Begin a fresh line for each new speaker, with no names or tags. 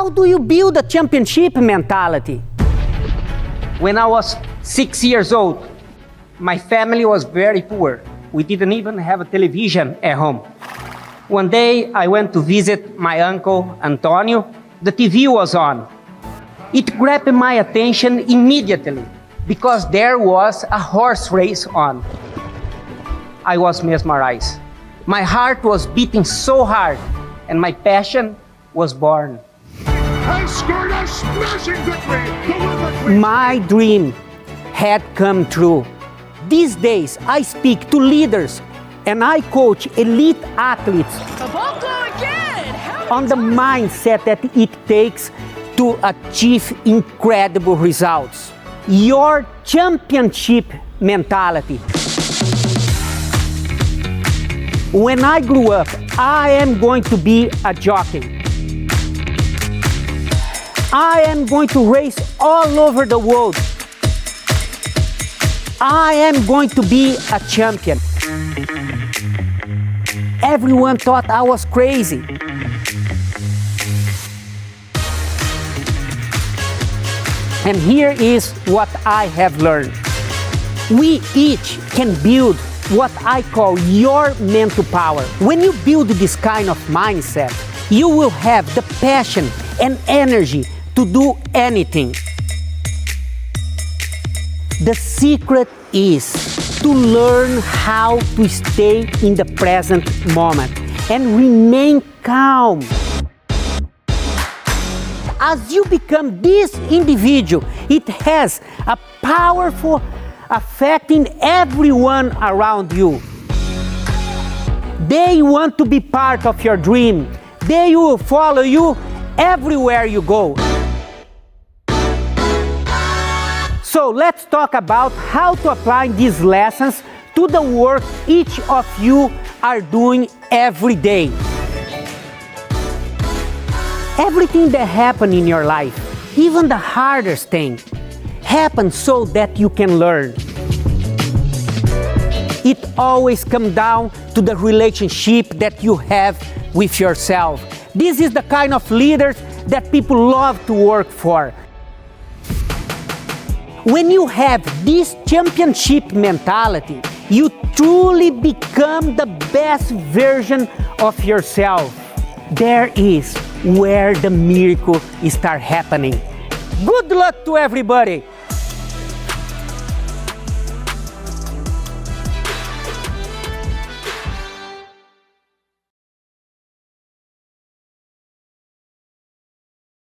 How do you build a championship mentality?
When I was 6 years old, my family was very poor. We didn't even have a television at home. One day, I went to visit my uncle, Antonio. The TV was on. It grabbed my attention immediately because there was a horse race on. I was mesmerized. My heart was beating so hard, and my passion was born.
I scored a smashing victory!
My dream had come true. These days, I speak to leaders and I coach elite athletes on the mindset that it takes to achieve incredible results. Your championship mentality. When I grew up, I am going to be a jockey. I am going to race all over the world. I am going to be a champion. Everyone thought I was crazy. And here is what I have learned. We each can build what I call your mental power. When you build this kind of mindset, you will have the passion and energy to do anything. The secret is to learn how to stay in the present moment and remain calm. As you become this individual, it has a powerful effect in everyone around you. They want to be part of your dream. They will follow you everywhere you go. So let's talk about how to apply these lessons to the work each of you are doing every day. Everything that happens in your life, even the hardest thing, happens so that you can learn. It always comes down to the relationship that you have with yourself. This is the kind of leaders that people love to work for. When you have this championship mentality, you truly become the best version of yourself. There is where the miracle starts happening. Good luck to everybody!